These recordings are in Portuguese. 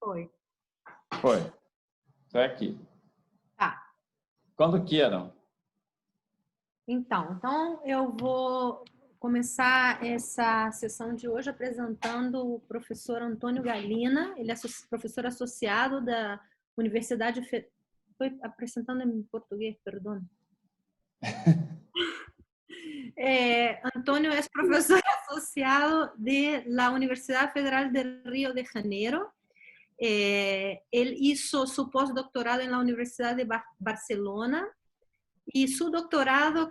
Foi. Foi. Estou aqui. Tá. Quando queiram. Então eu vou começar essa sessão de hoje apresentando o professor Antônio Galina. Ele é professor associado da Universidade... Estou apresentando em português, perdão. Antonio es profesor asociado de la Universidad Federal de Río de Janeiro. Él hizo su postdoctorado en la Universidad de Barcelona y su doctorado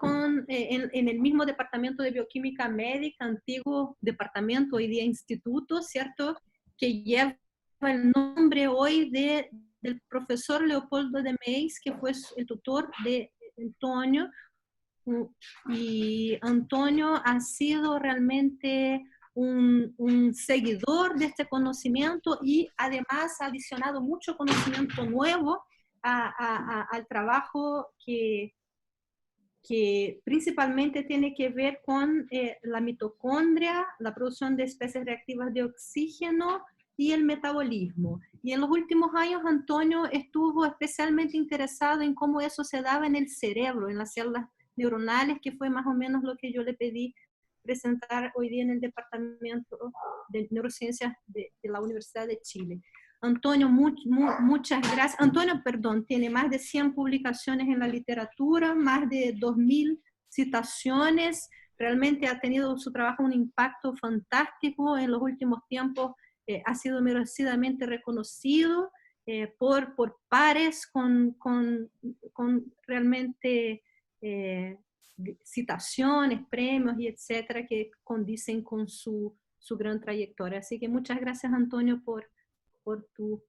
en el mismo departamento de bioquímica médica, antiguo departamento, hoy día instituto, ¿cierto? Que lleva el nombre hoy del profesor Leopoldo de Meis, que fue el tutor de Antonio. Y Antonio ha sido realmente un seguidor de este conocimiento y además ha adicionado mucho conocimiento nuevo al trabajo que principalmente tiene que ver con la mitocondria, la producción de especies reactivas de oxígeno y el metabolismo. Y en los últimos años Antonio estuvo especialmente interesado en cómo eso se daba en el cerebro, en las células neuronales, que fue más o menos lo que yo le pedí presentar hoy día en el Departamento de Neurociencias de la Universidad de Chile. Antonio, muchas gracias. Antonio, perdón, tiene más de 100 publicaciones en la literatura, más de 2000 citaciones. Realmente ha tenido su trabajo un impacto fantástico en los últimos tiempos. Ha sido merecidamente reconocido por pares con realmente citaciones, premios y etcétera, que condicen con su gran trayectoria. Así que muchas gracias, Antonio, por tu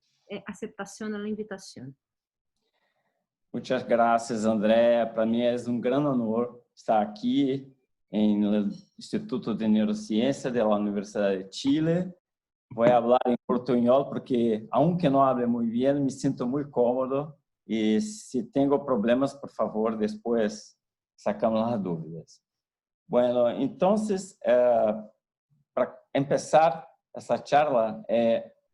aceptación a la invitación. Muchas gracias, Andrea. Para mim é grande honor estar aqui no Instituto de Neurociência da Universidade de Chile. Vou falar em portunhol porque, aunque não hable muito bem, me sinto muito cómodo e se tenho problemas, por favor, depois sacamos as dúvidas. Bueno, então, para começar essa charla,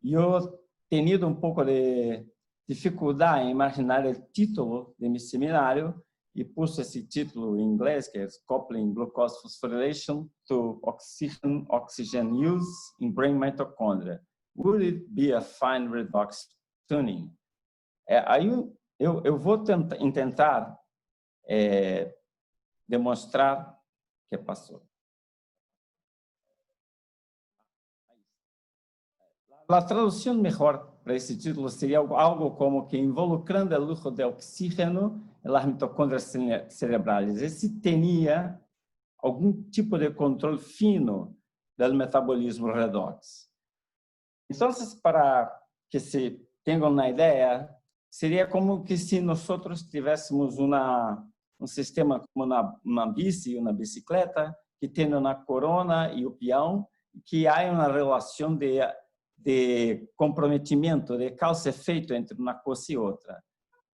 eu tenho pouco de dificuldade em imaginar o título de meu seminário e pus esse título em inglês, que é Coupling Glucose Phosphorylation to Oxygen Use in Brain Mitochondria. Would it be a fine redox tuning? Aí eu vou tentar demonstrar que passou. A tradução melhor para esse título seria algo como que involucrando o flujo de oxígeno nas mitocôndrias cerebrais. Esse tinha algum tipo de controle fino do metabolismo redox. Então, para que se tenham uma ideia, seria como que se nós tivéssemos um sistema como uma bici, uma bicicleta, que tem uma corona e o peão, que há uma relação de comprometimento, de causa-efeito entre uma coisa e outra.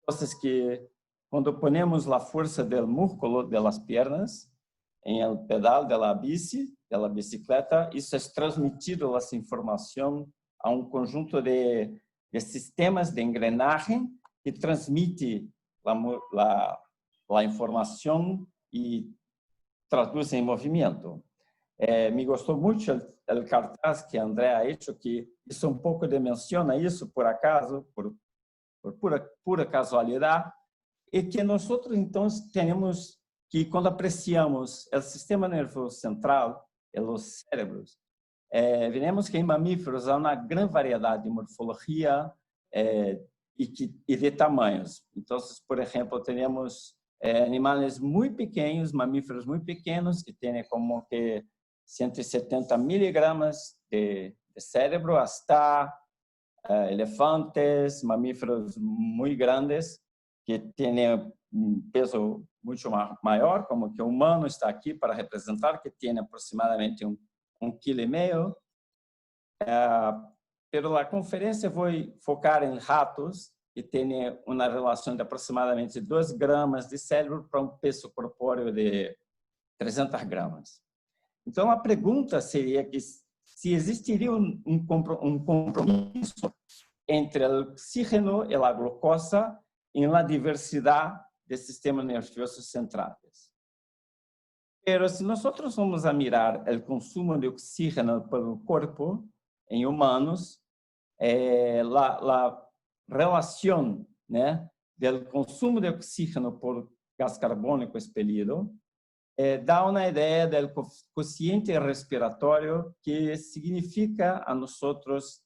Então, que quando ponemos a força do músculo das pernas em el pedal da bici, da bicicleta, isso é transmitido essa informação a um conjunto de sistemas de engrenagem que transmite a informação e traduz em movimento. Me gostou muito o cartaz que André ha hecho, que isso pouco menciona isso, por acaso, por pura casualidade, e que nós, então, temos que, quando apreciamos o sistema nervoso central e os cérebros, vemos que em mamíferos há uma grande variedade de morfologia e de tamanhos. Então, por exemplo, temos animais muito pequenos, mamíferos muito pequenos, que têm como que 170 miligramas de cérebro, hasta elefantes, mamíferos muito grandes, que têm um peso muito maior, como que o humano está aqui para representar, que tem aproximadamente 1,5 kg. Pero a conferência vou focar em ratos, que têm uma relação de aproximadamente 2 gramas de cérebro para um peso corpóreo de 300 gramas. Então, a pergunta seria que se existiria um compromisso entre el oxígeno y la glucosa en la diversidad del sistema nervioso centrales. Pero si nosotros vamos a mirar el consumo de oxígeno por el cuerpo en humanos, la relación, né, del consumo de oxígeno por gas carbónico expelido dá uma ideia do cociente respiratório, que significa a nós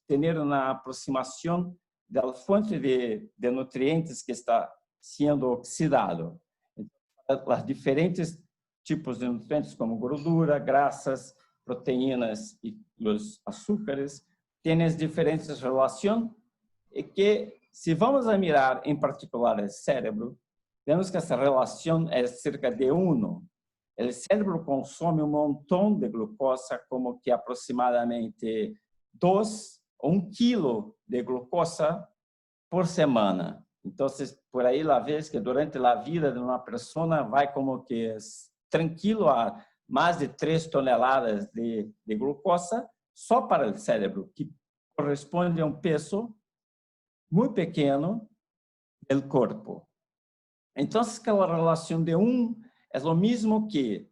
ter uma aproximação da fonte de nutrientes que está sendo oxidado. Então, os diferentes tipos de nutrientes, como gordura, graças, proteínas e os açúcares, têm diferentes relações e que, se vamos a mirar em particular o cérebro, vemos que essa relação é cerca de 1. O cérebro consome um montão de glucosa, como que aproximadamente 2 ou 1 quilo de glucosa por semana. Então, por aí lá vez que durante a vida de uma pessoa vai como que tranquilo a mais de 3 toneladas de glucosa só para o cérebro, que corresponde a um peso muito pequeno do corpo. Então, aquela relação de 1 é o mesmo que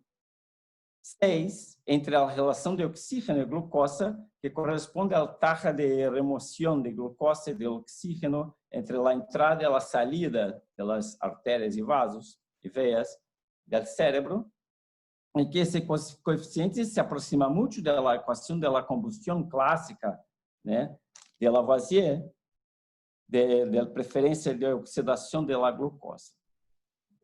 6 entre a relação de oxígeno e glucosa, que corresponde à taxa de remoção de glucosa e de oxígeno entre a entrada e a saída das artérias e vasos e veias do cérebro, em que esse coeficiente se aproxima muito da equação da combustão clássica, né, de Lavoisier, de preferência de oxidação da glucosa.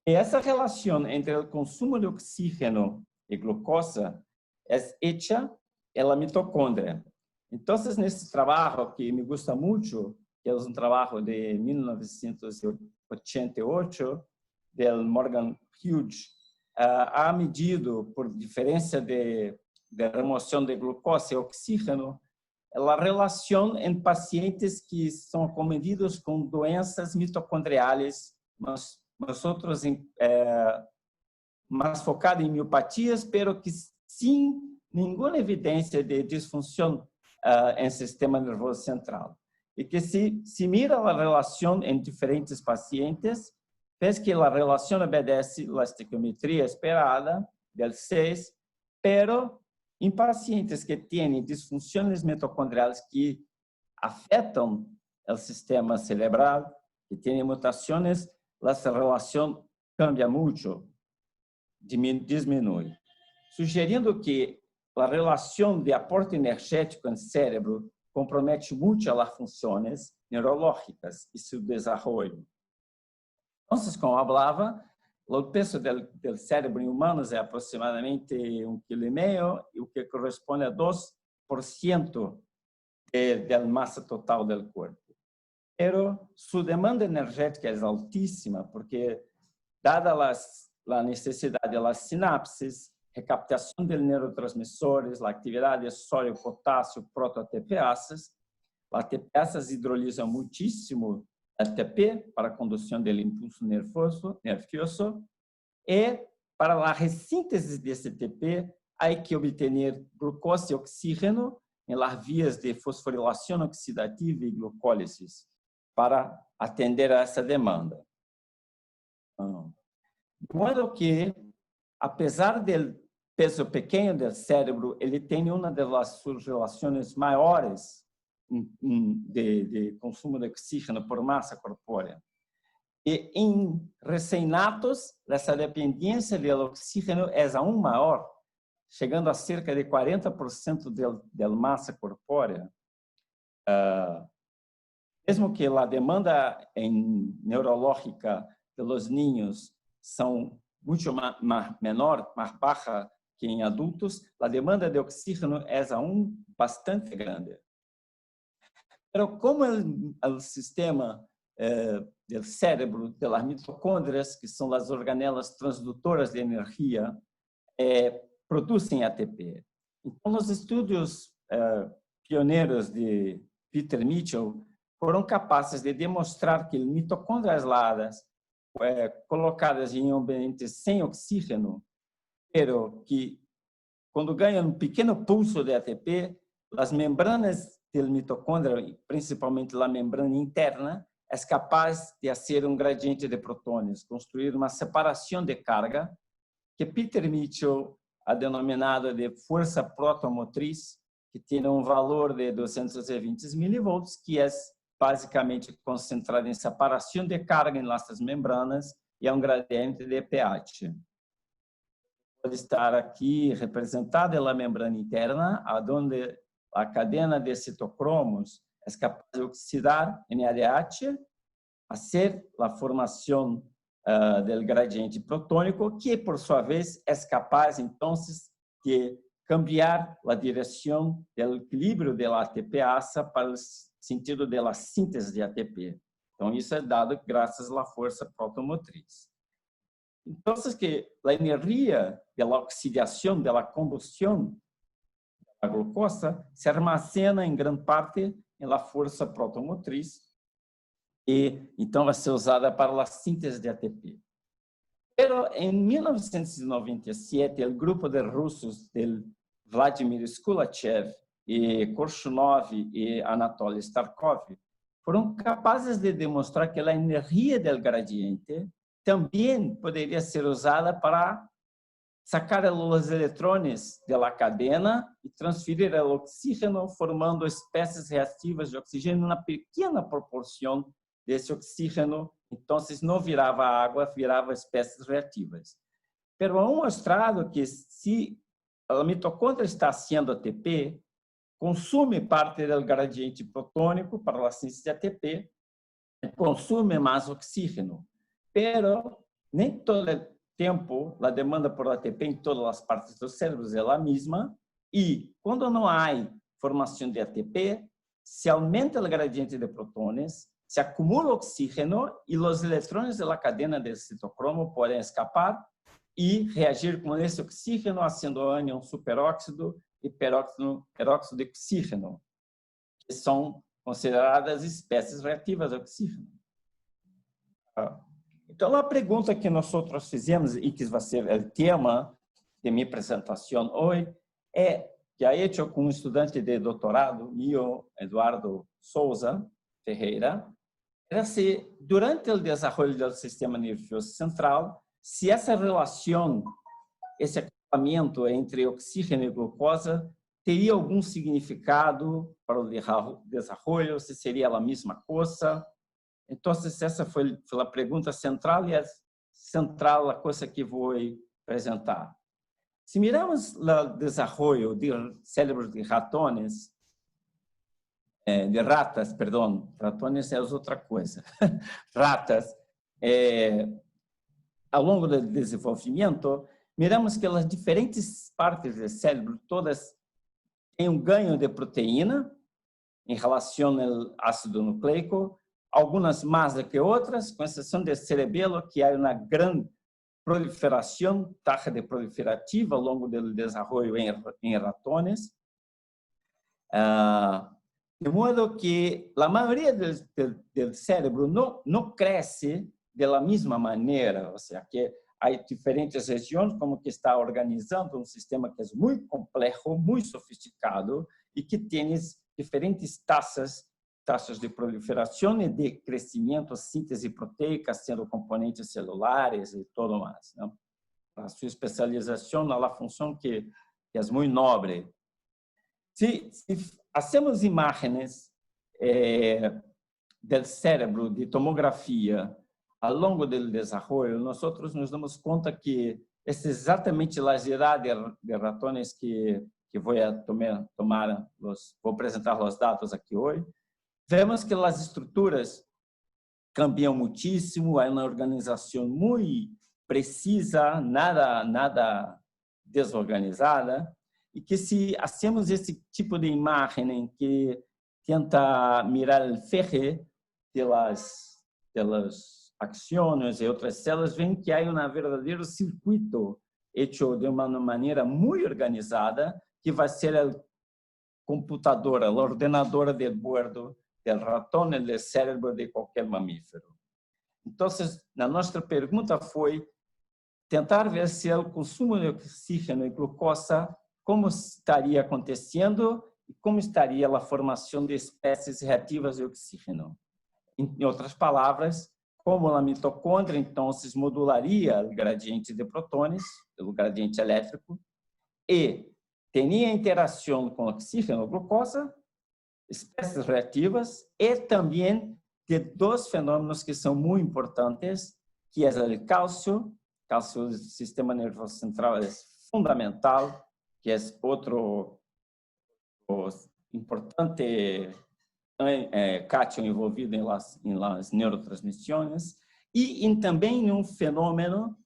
E essa relação entre o consumo de oxígeno e glucosa é hecha na mitocôndria. Então, nesse trabalho que me gusta muito, que é um trabalho de 1988, do Morgan Hughes, ha medido, por diferença de remoção de glucosa e oxígeno, a relação em pacientes que são acometidos com doenças mitocondriais, mas outros mais focados em miopatias, pero que sem nenhuma evidência de disfunção em sistema nervoso central. E que se mira a relação em diferentes pacientes, vê que a relação obedece à estequiometria esperada del 6, pero em pacientes que têm disfunções mitocondriais que afetam o sistema cerebral, que têm mutações, essa relação cambia muito, diminui, sugerindo que a relação de aporte energético no cérebro compromete muito as funções neurológicas e seu desenvolvimento. Então, como eu falava, o peso do cérebro em humanos é aproximadamente 1,5 kg, o que corresponde a 2% da massa total do corpo. Pero sua demanda energética é altíssima, porque, dada a necessidade das sinapses, recaptação de neurotransmissores, a atividade de sódio, potássio, proto-ATPases, as ATPases hidrolisam muitíssimo ATP para a condução do impulso nervoso, e para a ressíntese desse ATP, há que obter glucose e oxígeno em las vias de fosforilação oxidativa e glucólise para atender a essa demanda. De modo que, apesar do peso pequeno do cérebro, ele tem uma das suas relações maiores de consumo de oxígeno por massa corpórea. E em recém-natos, essa dependência do oxígeno é aún maior, chegando a cerca de 40% da massa corpórea. Mesmo que a demanda neurológica dos ninhos são muito menor, mais baixa que em adultos, a demanda de oxígeno é aún bastante grande. Mas como o sistema do cérebro, das mitocôndrias, que são as organelas transdutoras de energia, produzem ATP. Então, os estudos pioneiros de Peter Mitchell foram capazes de demonstrar que mitocôndrias aisladas, colocadas em ambientes sem oxígeno, pero que, quando ganham um pequeno pulso de ATP, as membranas del mitocôndrio, principalmente a membrana interna, é capaz de fazer gradiente de protones, construir uma separação de carga que Peter Mitchell ha denominado de força protomotriz, que tem valor de 220 milivolts, que é basicamente concentrada em separação de carga em essas membranas e é gradiente de pH. Pode estar aqui representada a membrana interna, onde a cadena de citocromos é capaz de oxidar NADH, fazer a formação do gradiente protônico, que por sua vez é capaz então de cambiar a direção do equilíbrio da ATPase para o sentido da síntese de ATP. Então isso é dado graças à força protomotriz. Então, que a energia da oxidação, da combustão da glucosa se armazena em grande parte na força protomotriz e então vai ser usada para a síntese de ATP. Pero em 1997, o grupo de russos de Vladimir Skulachev e Korshunov e Anatoly Starkov foram capazes de demonstrar que a energia do gradiente também poderia ser usada para sacar os eletrões da cadena e transferir o oxígeno, formando espécies reativas de oxigênio na pequena proporção desse oxígeno. Então, não virava água, virava espécies reativas. Mas é mostrado que se a mitocôndria está sendo ATP, consome parte do gradiente protônico para a síntese de ATP, consome mais oxígeno. Pero nem todo o tempo a demanda por ATP em todas as partes do cérebro é a mesma e quando não há formação de ATP, se aumenta o gradiente de protones, se acumula oxígeno e os eletrões da cadena de citocromo podem escapar e reagir com esse oxígeno, fazendo ânion superóxido e peróxido de oxígeno, que são consideradas espécies reativas de oxígeno. Então, a pergunta que nós fizemos e que vai ser o tema de minha apresentação hoje é que é feito com um estudante de doutorado, meu, Eduardo Souza Ferreira, era se durante o desenvolvimento do sistema nervoso central, se essa relação, esse acoplamento entre oxígeno e glucosa teria algum significado para o desenvolvimento, se seria a mesma coisa. Então, essa foi a pergunta central e a central a coisa que vou apresentar. Se miramos o desenvolvimento de cérebros de ratones, de ratas, perdão, ratones é outra coisa, ratas, ao longo do desenvolvimento, miramos que as diferentes partes do cérebro, todas têm ganho de proteína em relação ao ácido nucleico, algumas mais do que outras, com exceção do cerebelo, que há uma grande proliferação, taxa de proliferativa ao longo do desenvolvimento em ratones. De modo que a maioria do cérebro não cresce da mesma maneira, ou seja, que há diferentes regiões como que está organizando um sistema que é muito complexo, muito sofisticado e que tem diferentes taxas de proliferação e de crescimento, síntese proteica, sendo componentes celulares e tudo mais. Não? A sua especialização na função que é muito nobre. Se fazemos imagens do cérebro de tomografia ao longo do desenvolvimento, nós nos damos conta que é exatamente a idade de ratones que vou apresentar os dados aqui hoje. Vemos que as estruturas cambiam muitíssimo, há uma organização muito precisa, nada desorganizada, e que se fazemos esse tipo de imagem em que tenta mirar o ferro pelas axônios e outras células, vem que há um verdadeiro circuito feito de uma maneira muito organizada, que vai ser a computadora, a ordenadora de bordo do ratão e do cérebro de qualquer mamífero. Então, a nossa pergunta foi tentar ver se o consumo de oxígeno e glucosa, como estaria acontecendo e como estaria a formação de espécies reativas de oxígeno. Em outras palavras, como a mitocôndria, então, se modularia o gradiente de prótons, pelo gradiente elétrico, e teria interação com oxígeno, glucosa, espécies reativas, e também de dois fenômenos que são muito importantes, que é o cálcio do sistema nervoso central é fundamental, que é outro importante cátion envolvido em las neurotransmissões, e também em um fenômeno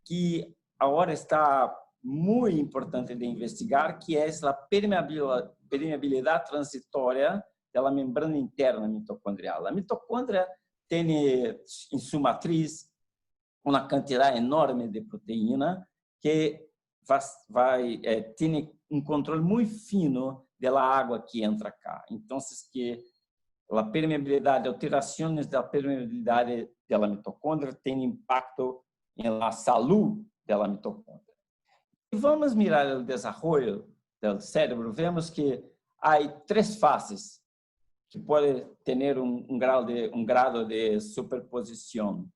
que agora está muito importante de investigar, que é a permeabilidade transitória da membrana interna mitocondrial. A mitocôndria tem em sua matriz uma quantidade enorme de proteína que tem um controle muito fino da água que entra cá. Então, que a permeabilidade, alterações da permeabilidade da mitocôndria têm impacto na saúde da mitocôndria. E vamos mirar o desenvolvimento do cérebro, vemos que há três fases que podem ter um grado de superposição.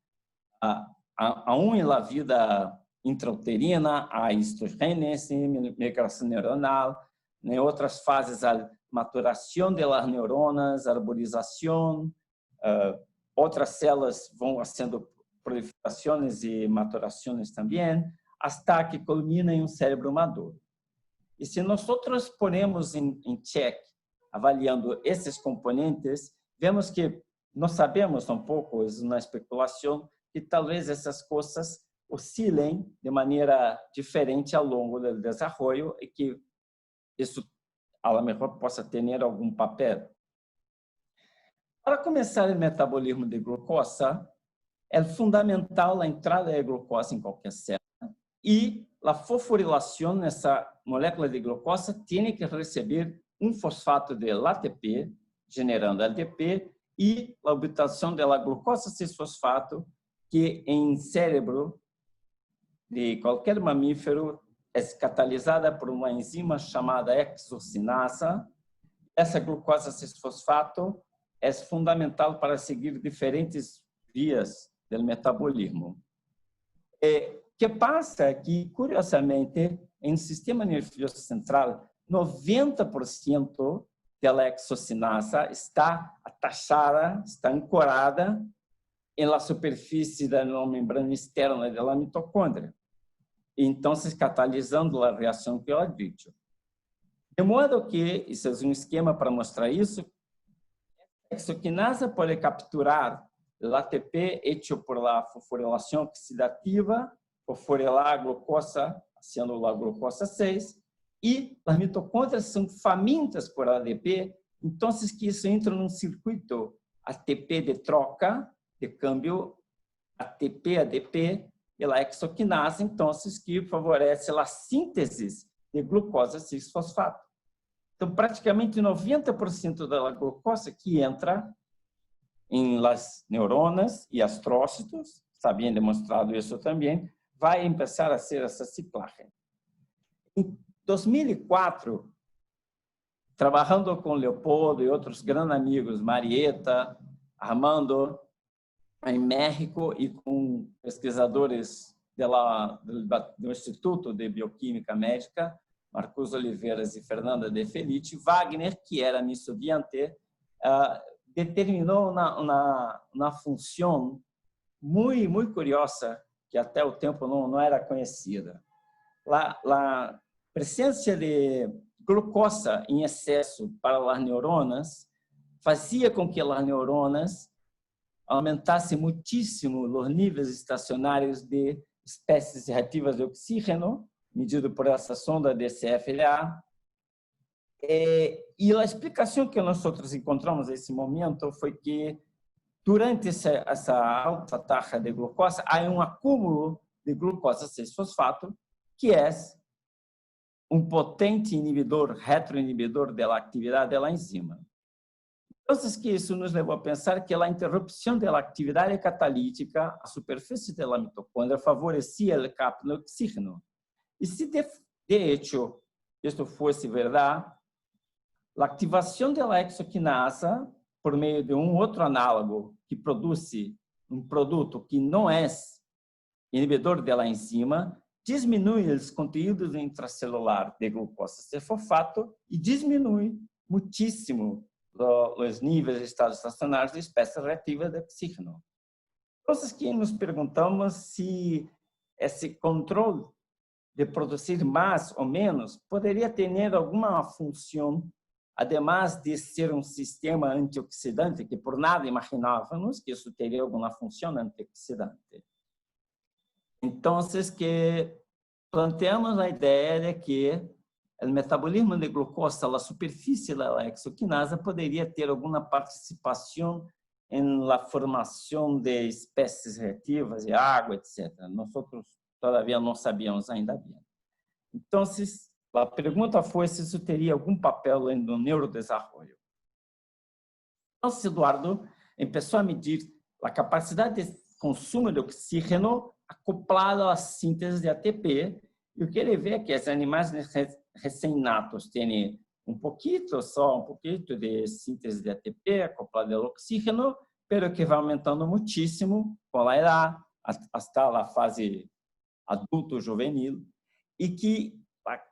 Aún na vida intrauterina, a histogênese, migração neuronal, em outras fases, a maturação das neuronas, arborização, outras células vão sendo proliferações e maturações também, até que culmina em um cérebro maduro. E se nós ponemos em check, avaliando esses componentes, vemos que nós sabemos um pouco, é uma especulação, que talvez essas coisas oscilem de maneira diferente ao longo do desenvolvimento e que isso, a lo mejor, possa ter algum papel. Para começar o metabolismo de glucosa, é fundamental a entrada de glucosa em qualquer célula e a fosforilação nessa molécula de glucosa tem que receber um fosfato de ATP, generando ADP, e a obtenção da glucosa 6-fosfato, que em cérebro de qualquer mamífero é catalisada por uma enzima chamada hexocinasa. Essa glucosa 6-fosfato é fundamental para seguir diferentes vias do metabolismo. O que passa é que, curiosamente, em sistema nervoso central, 90% da hexocinasa está atachada, está ancorada na superfície da membrana externa da mitocôndria. Então, catalisando a reação que eu disse. De modo que, isso é um esquema para mostrar isso, a hexoquinasa pode capturar o ATP hecho por la fosforilação oxidativa, fosforilar a glucosa, sendo a glucosa 6, e as mitocôndrias são famintas por ADP, então que isso entra num circuito ATP de troca, de câmbio ATP-ADP, e a hexoquinase, então, que favorece a síntese de glucosa 6-fosfato. Então, praticamente 90% da glucosa que entra em las neuronas e astrócitos, está bem demonstrado isso também, vai começar a ser essa ciclagem. Em 2004, trabalhando com Leopoldo e outros grandes amigos, Marieta, Armando, em México, e com pesquisadores do Instituto de Bioquímica Médica, Marcos Oliveiras e Fernanda De Felice, Wagner, que era meu estudiante, determinou uma função muito curiosa, que até o tempo não era conhecida. A presença de glucosa em excesso para as neuronas fazia com que as neuronas aumentassem muitíssimo os níveis estacionários de espécies reativas de oxígeno, medido por essa sonda DCFLA. E a explicação que nós encontramos nesse momento foi que, durante essa alta taxa de glucosa, há um acúmulo de glucosa 6-fosfato, que é um potente inibidor, retroinibidor da atividade da enzima. Então, que isso nos levou a pensar que a interrupção da atividade catalítica à superfície da mitocôndria favorecia o capto do oxígeno. E se de hecho isto fosse verdade, a ativação da hexoquinasa por meio de outro análogo que produz produto que não é inibidor da enzima, diminui os conteúdos intracelular de glucosa cefalfato e diminui muitíssimo os níveis de estado estacionário de espécies reativas de oxígeno. Então, que nos perguntamos se esse controle de produzir mais ou menos poderia ter alguma função, además de ser um sistema antioxidante, que por nada imaginávamos que isso teria alguma função antioxidante. Então, que planteamos a ideia de que o metabolismo de glucosa na superfície da hexoquinasa poderia ter alguma participação na formação de espécies reativas de água, etc. Nós todavia não sabíamos ainda bem. Então, a pergunta foi se isso teria algum papel no neurodesenvolvimento. Então, Eduardo começou a medir a capacidade de consumo de oxígeno acoplado à síntese de ATP, e o que ele vê é que os animais recém-natos têm um pouquinho de síntese de ATP acoplado ao oxígeno, pero que vai aumentando muitíssimo com a idade, até a fase adulto-juvenil, e que a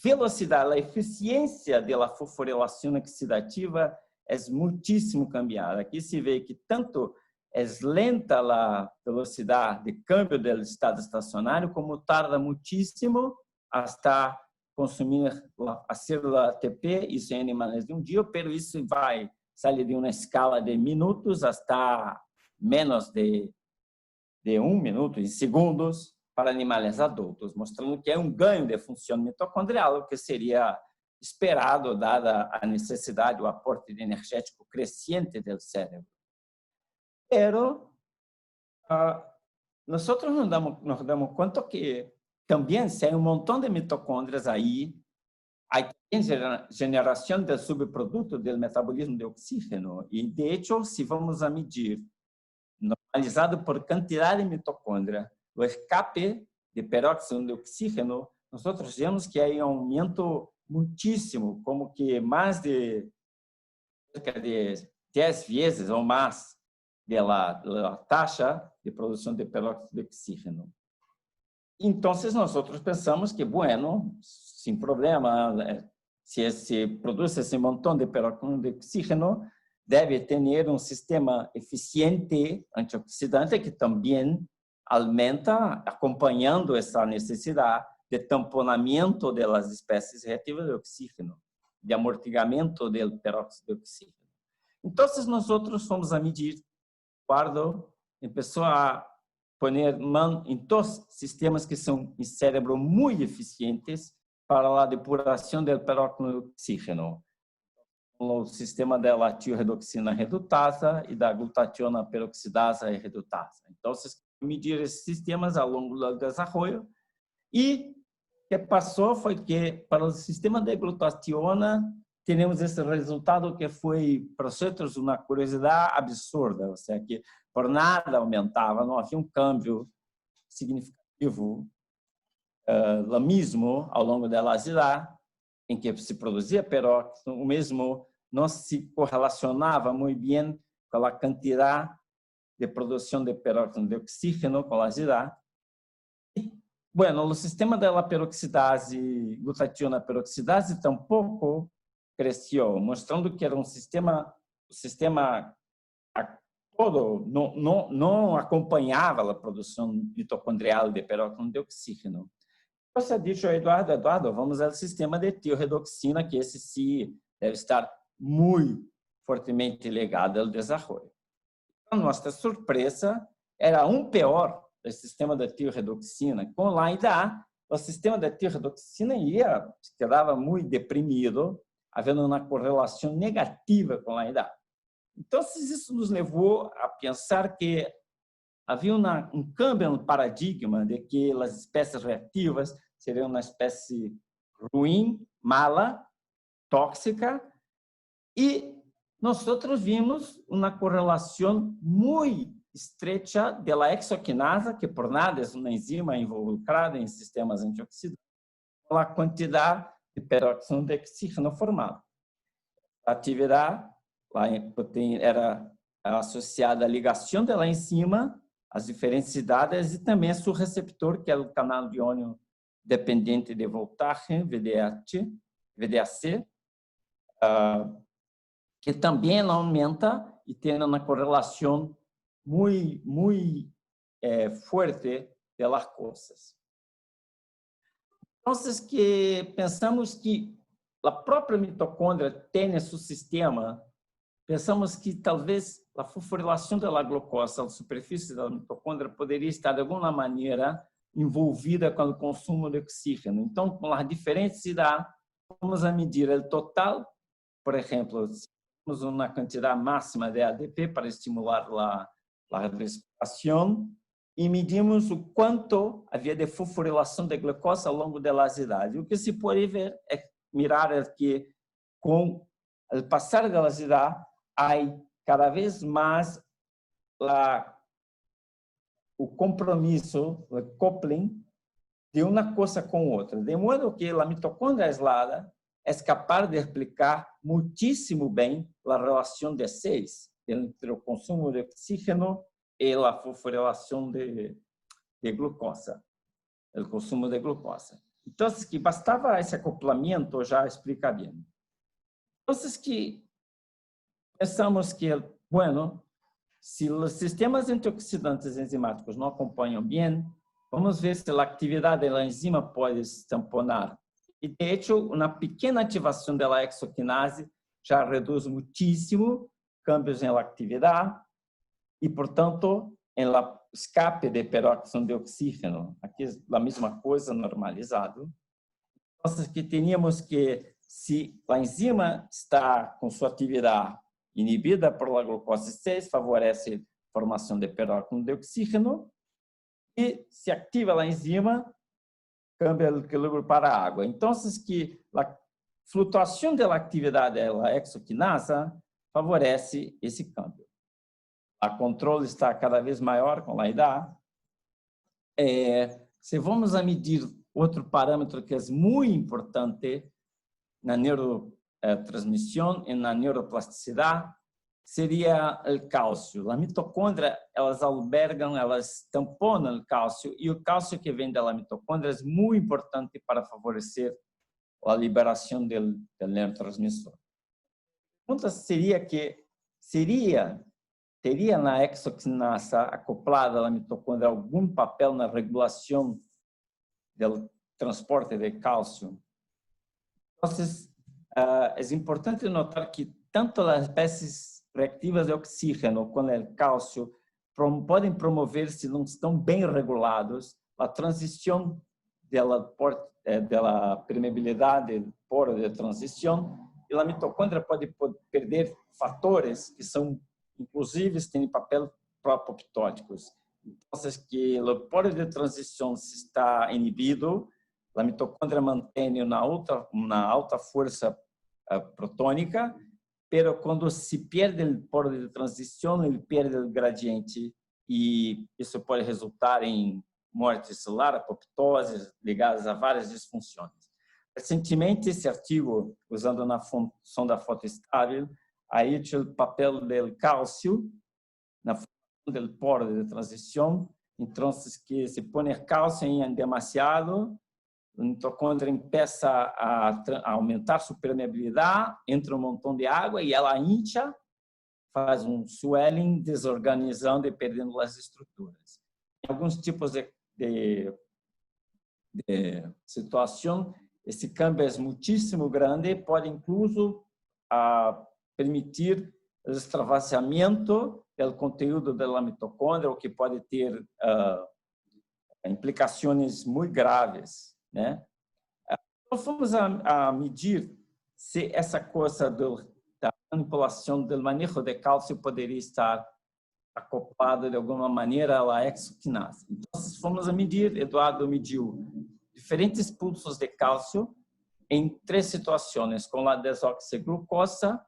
velocidade, a eficiência da fosforilação oxidativa é muitíssimo cambiada. Aqui se vê que tanto é lenta a velocidade de câmbio do estado estacionário, como tarda muitíssimo hasta consumir a célula ATP, isso em animais de dia, pero isso vai sair de uma escala de minutos hasta menos de 1 minuto, em segundos, para animais adultos, mostrando que é um ganho de função mitocondrial, o que seria esperado, dada a necessidade, o aporte energético crescente do cérebro. Pero nós nos damos conta que também se há um montão de mitocôndrias aí, há geração de subproduto do metabolismo de oxígeno, e de hecho, se vamos a medir, normalizado por quantidade de mitocôndria, o escape de peróxido de oxígeno, nós vemos que há um aumento muitíssimo, como que mais de cerca de 10 vezes ou mais da taxa de produção de peróxido de oxígeno. Então, nós pensamos que, bueno, sem problema, se produz esse montão de peróxido de oxígeno, deve ter um sistema eficiente antioxidante que também aumenta, acompanhando essa necessidade de tamponamento das espécies reativas de oxígeno, de amortiguamento do peróxido de oxígeno. Então, nós fomos a medir, Eduardo começou a poner mão em dois sistemas que são em cérebro muito eficientes para a depuração do peróxido de oxígeno. O sistema da tioredoxina redutasa e da glutationa peroxidasa e redutasa. Então, medir esses sistemas ao longo do desenvolvimento, e o que passou foi que para o sistema de glutationa temos esse resultado que foi para nós uma curiosidade absurda, ou seja, que por nada aumentava, não havia um câmbio significativo lá mesmo ao longo da idade em que se produzia peróxido, o mesmo não se correlacionava muito bem com a quantidade de produção de peróxido de oxígeno com a idade. Bueno, o sistema da peroxidase, glutationa peroxidase, tampouco cresceu, mostrando que era o sistema todo não acompanhava a produção mitocondrial de peróxido de oxígeno. Você disse, Eduardo, vamos ao sistema de tioredoxina, que esse sim deve estar muito fortemente ligado ao desenvolvimento. A nossa surpresa era pior do sistema da tioredoxina. Com a idade, o sistema da tioredoxina quedava muito deprimido, havendo uma correlação negativa com a idade. Então, isso nos levou a pensar que havia um câmbio no paradigma de que as espécies reativas seriam uma espécie ruim, mala, tóxica, e nós vimos uma correlação muito estreita da hexoquinasa, que por nada é uma enzima involucrada em sistemas antioxidantes, com a quantidade de peróxido de oxígeno formado. A atividade era associada à ligação da enzima, às diferentes cidades e também a seu receptor, que é o canal de iônio dependente de voltagem, VDAC, que também aumenta e tem uma correlação muito forte das coisas. Então, que pensamos que a própria mitocôndria tem seu sistema, pensamos que talvez a fosforilação da glucosa, a superfície da mitocôndria, poderia estar de alguma maneira envolvida com o consumo de oxígeno. Então, com a diferença, vamos a medir o total, por exemplo, se temos uma quantidade máxima de ADP para estimular a respiração, e medimos o quanto havia de fosforilação de glucosa ao longo da idade. O que se pode ver mirar é que, com o passar da idade, há cada vez mais o compromisso, o coupling de uma coisa com outra, de modo que a mitocôndria aislada é capaz de explicar muitíssimo bem a relação de 6 entre o consumo de oxígeno e a fosforilação de glucosa, o consumo de glucosa. Então, que bastava esse acoplamento já explica bem. Então, que pensamos que, bueno, se os sistemas antioxidantes enzimáticos não acompanham bem, vamos ver se a atividade da enzima pode tamponar. E, de hecho, uma pequena ativação da exoquinase já reduz muitíssimo cambios na atividade e, portanto, no escape de peróxido de oxígeno. Aqui é a mesma coisa, normalizado. Então, que teríamos que, se a enzima está com sua atividade inibida por la glucose 6, favorece a formação de peróxido de oxígeno, e se ativa a enzima, cambia o equilíbrio para a água. Então, que a flutuação da atividade da exoquinasa favorece esse câmbio. O controle está cada vez maior com a idade. Se vamos a medir outro parâmetro que é muito importante na neurotransmissão e na neuroplasticidade, seria o cálcio. A mitocôndria, elas albergam, elas tamponam o cálcio, e o cálcio que vem da mitocôndria é muito importante para favorecer a liberação do neurotransmissor. A pergunta seria que teria na exoquinasa acoplada à mitocôndria algum papel na regulação do transporte de cálcio? Então, é importante notar que tanto as espécies reativas de oxígeno com o cálcio podem promover, se não estão bem regulados, a transição da permeabilidade do poro de transição, e a mitocôndria pode perder fatores que são, inclusive, têm papel pro-apoptóticos. Então, que o poro de transição se está inibido, a mitocôndria mantém uma alta força protônica, pero quando se perde o poro de transição, ele perde o gradiente, e isso pode resultar em morte celular, apoptose, ligadas a várias disfunções. Recentemente, esse artigo, usando na sonda fotoestável, aí tinha o papel do cálcio na formação do poro de transição. Então, que se põe cálcio em demasiado, a mitocôndria começa a aumentar sua permeabilidade, entra um montão de água e ela incha, faz um swelling, desorganizando e perdendo as estruturas. Em alguns tipos de situação, esse câmbio é muitíssimo grande, pode incluso permitir o extravasamento do conteúdo da mitocôndria, o que pode ter implicações muito graves, né? Então, fomos a medir se essa coisa da manipulação do manejo de cálcio poderia estar acoplada de alguma maneira à exoquinase. Então, fomos a medir, Eduardo mediu diferentes pulsos de cálcio em 3 situações, com a desoxiglucosa,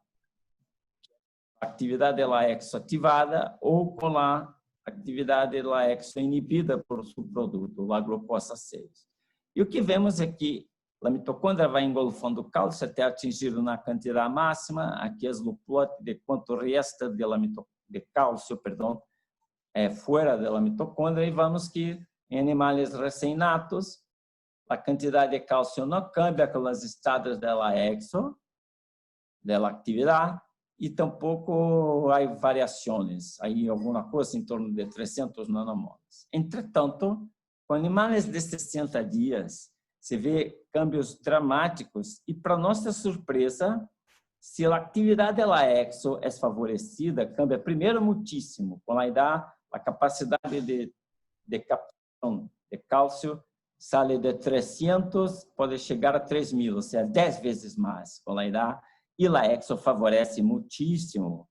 a atividade da exo ativada, ou com a atividade da exo inibida por subproduto, a glucosa 6. E o que vemos é que a mitocôndria vai engolfando o cálcio até atingir uma quantidade máxima. Aqui é o plot de quanto resta de cálcio, fora da mitocôndria, e vamos que em animais recém-natos, a quantidade de cálcio não cambia com os estados da exo, da atividade, e tampouco há variações, aí alguma coisa em torno de 300 nanomoles. Entretanto, com animais de 60 dias, se vê câmbios dramáticos e, para nossa surpresa, se a atividade da exo é favorecida, cambia primeiro muitíssimo, com a idade, a capacidade de captação de cálcio sai de 300, pode chegar a 3.000, ou seja, 10 vezes mais com a idade, e a exo favorece muitíssimo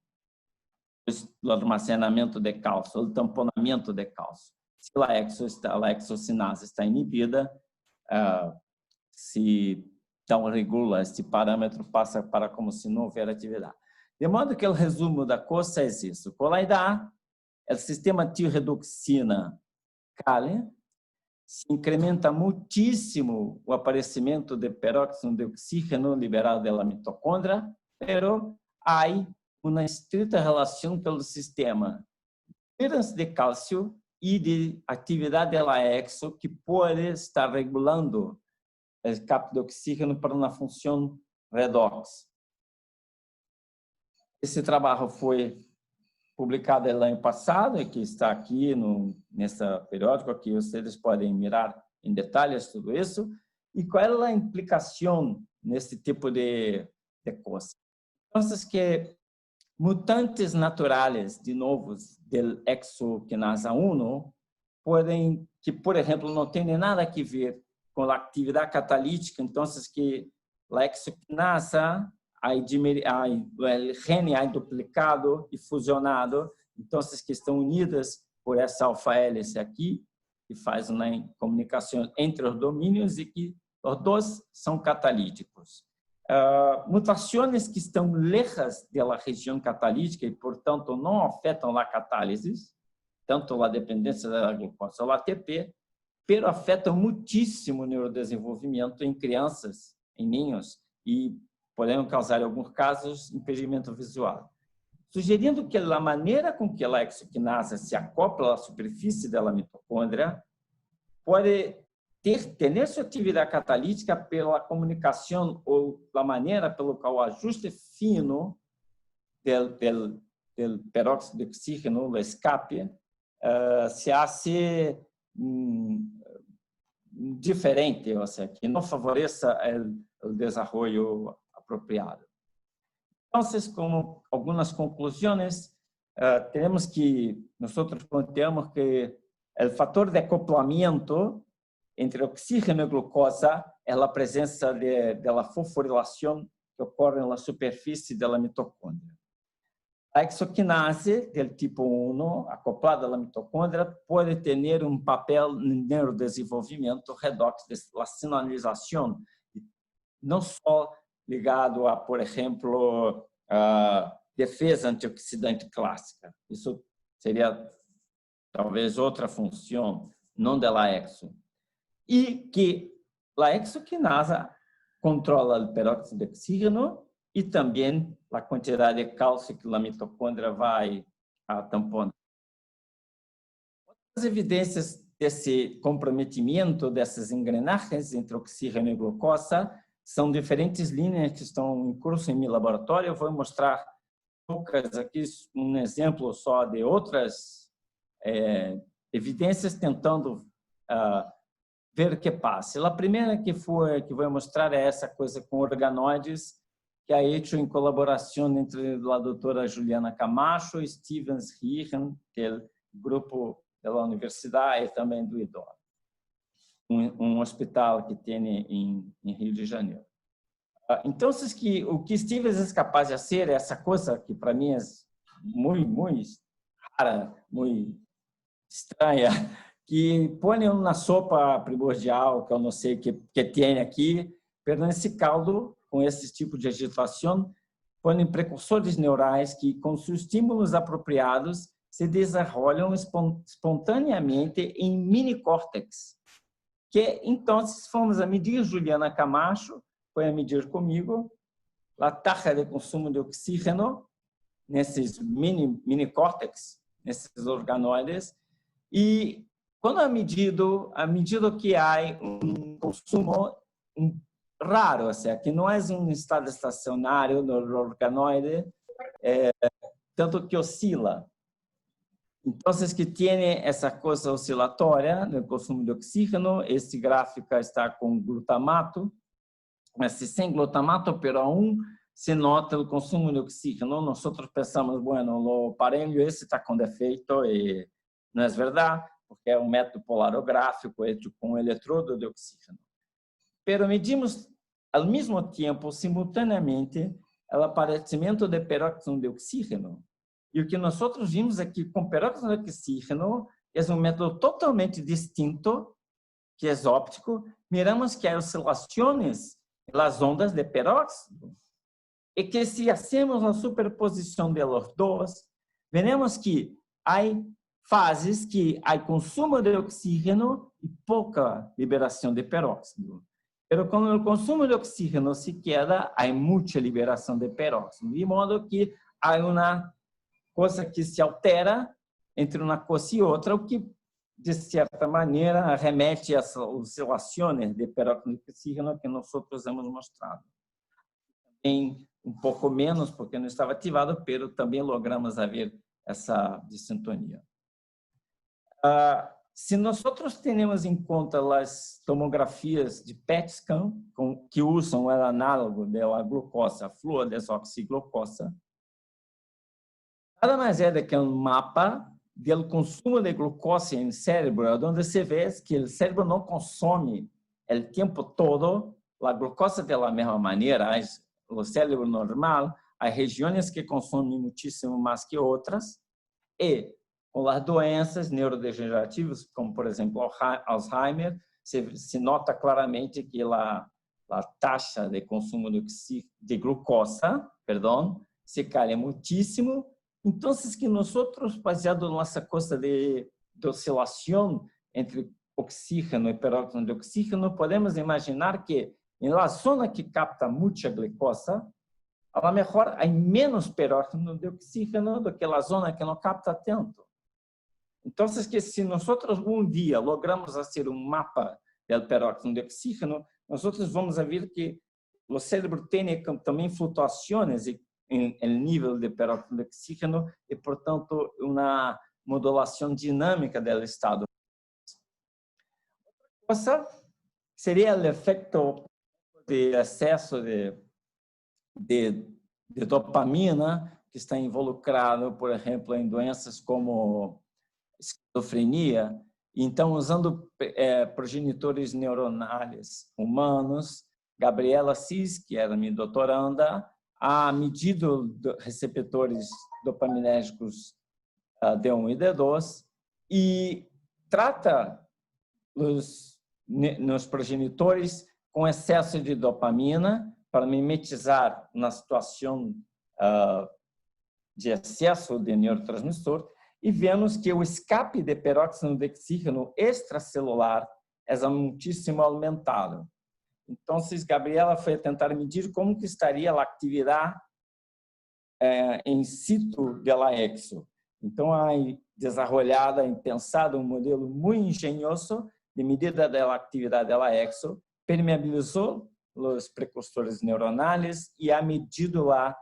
o armazenamento de cálcio, o tamponamento de cálcio. Se a exocinase está inibida, se então regula este parâmetro, passa para como se não houver atividade. De modo que o resumo da coisa é isso. Com a idade, o sistema tirredoxina cai, se incrementa muitíssimo o aparecimento de peróxido de oxígeno liberado da mitocôndria, pero há uma estrita relação pelo sistema de cálcio e de atividade da exo que pode estar regulando o capto de oxígeno para uma função redox. Esse trabalho foi publicado no ano passado e que está aqui nessa periódico, que vocês podem mirar em detalhes tudo isso. E qual é a implicação nesse tipo de coisa? Então, que mutantes naturais de novos do exoquinasa 1 podem, que por exemplo não tem nada a ver com a atividade catalítica, então que a exoquinasa o gene é duplicado e fusionado, então que estão unidas por essa alfa-hélice aqui, que faz uma comunicação entre os domínios e que os dois são catalíticos. Mutações que estão lejas da região catalítica e, portanto, não afetam a catálise, tanto a dependência da glucose ou ATP, pero afetam muitíssimo o neurodesenvolvimento em crianças, em ninhos, e podem causar, em alguns casos, impedimento visual. Sugerindo que a maneira com que a exoquinase se acopla à superfície da mitocôndria pode ter sua atividade catalítica pela comunicação ou a maneira pelo qual o ajuste fino do peróxido de oxígeno, o escape, se hace diferente, ou seja, que não favoreça o desenvolvimento apropriado. Então, como algumas conclusões, temos que, nós planteamos que o fator de acoplamento entre oxígeno e glucosa é a presença da fosforilação que ocorre na superfície da mitocôndria. A exoquinase do tipo 1, acoplada à mitocôndria, pode ter papel no neurodesenvolvimento redox da sinalização, não só ligado a, por exemplo, a defesa antioxidante clássica. Isso seria talvez outra função, não da exo. E que a exoquinase controla o peróxido de oxígeno e também a quantidade de cálcio que a mitocôndria vai tamponar. Outras evidências desse comprometimento dessas engrenagens entre oxígeno e glucosa são diferentes linhas que estão em curso em meu laboratório. Eu vou mostrar poucas aqui, um exemplo só de outras evidências tentando ver o que passa. A primeira que vou mostrar é essa coisa com organoides, que é feito em colaboração entre a doutora Juliana Camacho e Stevens Hirn, que é o grupo da universidade e também do IDOR, um hospital que tem em Rio de Janeiro. Então, o que Stevens é capaz de fazer é essa coisa que para mim é muito rara, muito estranha, que põe uma sopa primordial, que eu não sei que tem aqui, perdão, esse caldo, com esse tipo de agitação, põe precursores neurais que, com seus estímulos apropriados, se desenvolvem espontaneamente em minicórtex, que então fomos a medir, Juliana Camacho foi a medir comigo, a taxa de consumo de oxígeno nesses mini córtex, nesses organoides, e quando é medido que há consumo raro, ou seja, que não é estado estacionário do organoide, tanto que oscila. Então, que tem essa coisa oscilatória no consumo de oxígeno, este gráfico está com glutamato, mas sem glutamato, pero aún se nota o consumo de oxígeno. Nós pensamos, bueno, o aparelho esse está com defeito, e não é verdade, porque é um método polarográfico feito com eletrodo de oxígeno. Pero medimos, ao mesmo tempo, simultaneamente, o aparecimento de peróxido de oxígeno. E o que nós vimos é que com peróxido de oxígeno é um método totalmente distinto, que é óptico. Miramos que há oscilações nas ondas de peróxido e que se hacemos a superposição de los dois, veremos que há fases que há consumo de oxígeno e pouca liberação de peróxido. Mas quando o consumo de oxígeno se queda, há muita liberação de peróxido, de modo que há uma coisa que se altera entre uma coisa e outra, o que, de certa maneira, remete às oscilações de peróxido de oxígeno que nós hemos mostrado. Também um pouco menos, porque não estava ativado, mas também logramos ver essa dissintonia. Se nós temos em conta as tomografias de PET scan, que usam o análogo da glucosa, fluodesoxiglucosa, nada mais é do que um mapa do consumo de glucose em cérebro, onde se vê que o cérebro não consome o tempo todo a glucose da mesma maneira. O cérebro normal, há regiões que consomem muitíssimo mais que outras, e com as doenças neurodegenerativas, como, por exemplo, Alzheimer, se nota claramente que a taxa de consumo de glucosa, se cai muitíssimo. Então, que nós, baseado nessa coisa de oscilação entre oxígeno e peróxido de oxígeno, podemos imaginar que na zona que capta muita glucosa, a lo mejor há menos peróxido de oxígeno do que a zona que não capta tanto. Então, que se nós dia logramos fazer um mapa do peróxido de oxígeno, nós vamos ver que o cérebro tem também flutuações em nível de peróxido de oxígeno e, portanto, uma modulação dinâmica do estado. Outra coisa seria o efeito de excesso de dopamina, que está involucrado, por exemplo, em doenças como esquizofrenia. Então, usando progenitores neuronais humanos, Gabriela Cis, que era minha doutoranda, a medido receptores dopaminérgicos D1 e D2 e trata nos progenitores com excesso de dopamina para mimetizar uma situação de excesso de neurotransmissor, e vemos que o escape de peróxido de oxígeno extracelular é muitíssimo aumentado. Então, Gabriela foi tentar medir como que estaria a atividade em situ da exo. Então, há desenvolvado e pensado um modelo muito engenhoso de medida da atividade da exo, permeabilizou os precursores neuronais e ha medido a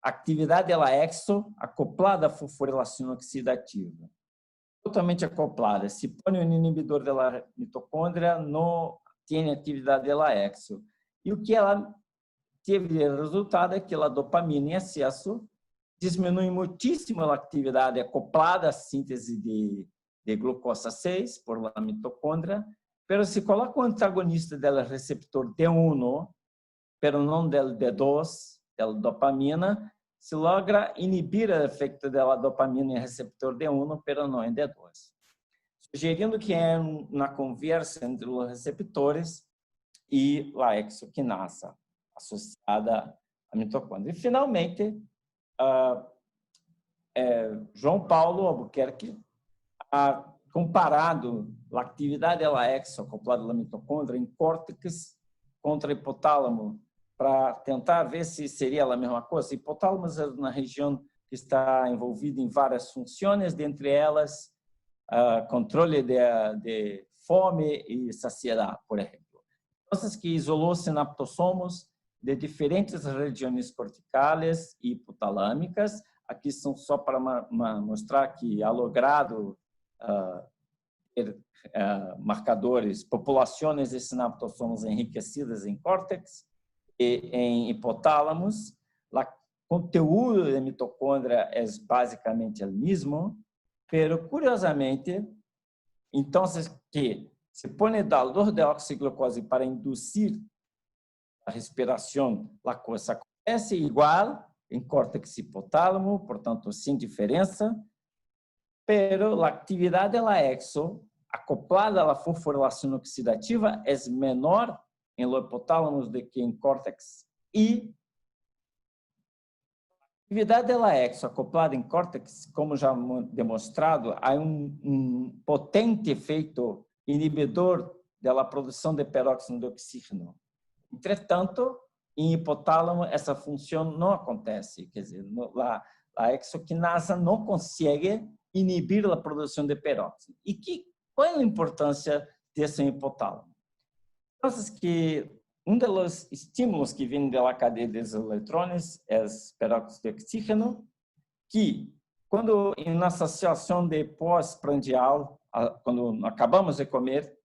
atividade da exo acoplada à fosforilação oxidativa. Totalmente acoplada. Se põe um inibidor da mitocôndria, não tem atividade da exo. E o que ela teve de resultado é que a dopamina em excesso diminui muitíssimo a atividade acoplada à síntese de glucosa 6 por la mitocôndria, mas se coloca um antagonista do receptor D1, pero não do D2, da dopamina, se logra inibir o efeito da dopamina em receptor D1, pero não em D2. Sugerindo que é uma conversa entre os receptores e a exoquinasa associada à mitocôndria. E, finalmente, João Paulo Albuquerque comparado a atividade da exo acoplada à mitocôndria em córtex contra hipotálamo, para tentar ver se seria a mesma coisa. Hipotálamo é uma região que está envolvida em várias funções, dentre elas controle de fome e saciedade, por exemplo. Então, que isolou sinaptossomos de diferentes regiões corticais e hipotalâmicas. Aqui são só para mostrar que ha logrado ter marcadores, populações de sinaptossomos enriquecidas em córtex e em hipotálamos. O conteúdo da mitocôndria é basicamente o mesmo, pero curiosamente, então que se põe dor de oxiglucose para induzir a respiração, a coisa acontece igual em córtex hipotálamo, portanto, sem diferença, pero a atividade da exo, acoplada à fosforilação oxidativa, é menor em hipotálamos do que em córtex, e a atividade da exo, acoplada em córtex, como já demonstrado, há potente efeito inibidor da produção de peróxido de oxígeno. Entretanto, em hipotálamo, essa função não acontece. Quer dizer, a exoquinasa não consegue inibir a produção de peróxido. E qual é a importância desse hipotálamo? Então, que dos estímulos que vêm da cadeia dos eletrões é o peróxido de oxígeno, que, quando em uma associação de pós-prandial, quando acabamos de comer,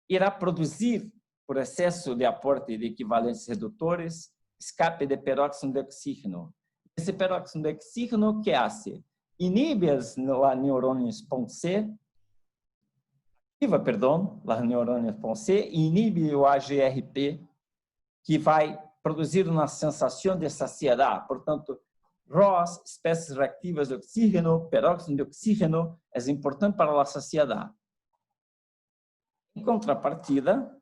irá produzir, por excesso de aporte de equivalentes redutores, escape de peróxido de oxígeno. Esse peróxido de oxígeno, que hace? Inibe as neurônios PONC, ativa, as neurônios PONC, e inibe o AGRP, que vai produzir uma sensação de saciedade. Portanto, ROS, espécies reativas de oxígeno, peróxido de oxígeno, é importante para a saciedade. Em contrapartida,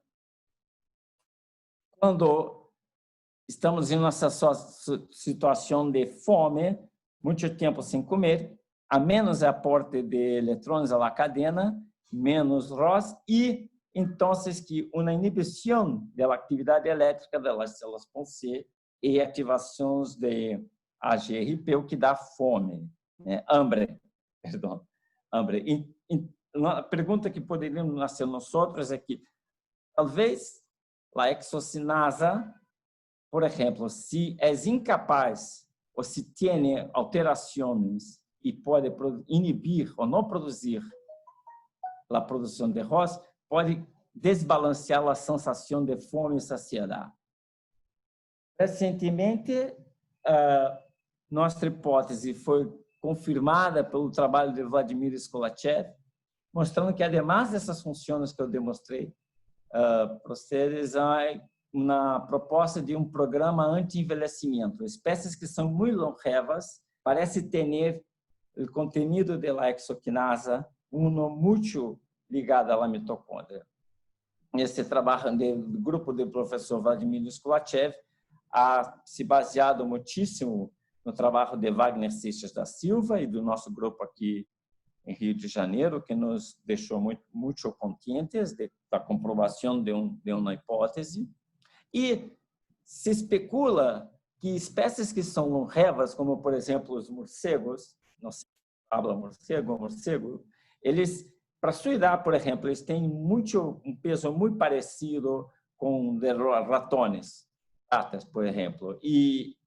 quando estamos em uma situação de fome, muito tempo sem comer, há menos aporte de eletrões à cadena, menos ROS, e então que uma inibição da atividade elétrica das células PONC e ativações de AGRP, o que dá fome, hambre. Uma pergunta que poderíamos nascer nós outros é que talvez a exocinasa, por exemplo, se é incapaz ou se tem alterações e pode inibir ou não produzir a produção de ROS, pode desbalancear a sensação de fome e saciedade. Recentemente, nossa hipótese foi confirmada pelo trabalho de Vladimir Skolachev, mostrando que, ademais dessas funções que eu demonstrei para vocês, há uma proposta de um programa anti-envelhecimento. Espécies que são muito longevas parecem ter o conteúdo da exoquinasa muito ligado à mitocôndria. Esse trabalho do grupo do professor Vladimir Skolachev se baseado muitíssimo no trabalho de Wagner Seixas da Silva e do nosso grupo aqui em Rio de Janeiro, que nos deixou muito contentes da comprovação de uma hipótese. E se especula que espécies que são longevas, como, por exemplo, os morcegos, não se fala morcego, eles, para sua idade, por exemplo, eles têm um peso muito parecido com de ratones, ratas, por exemplo. E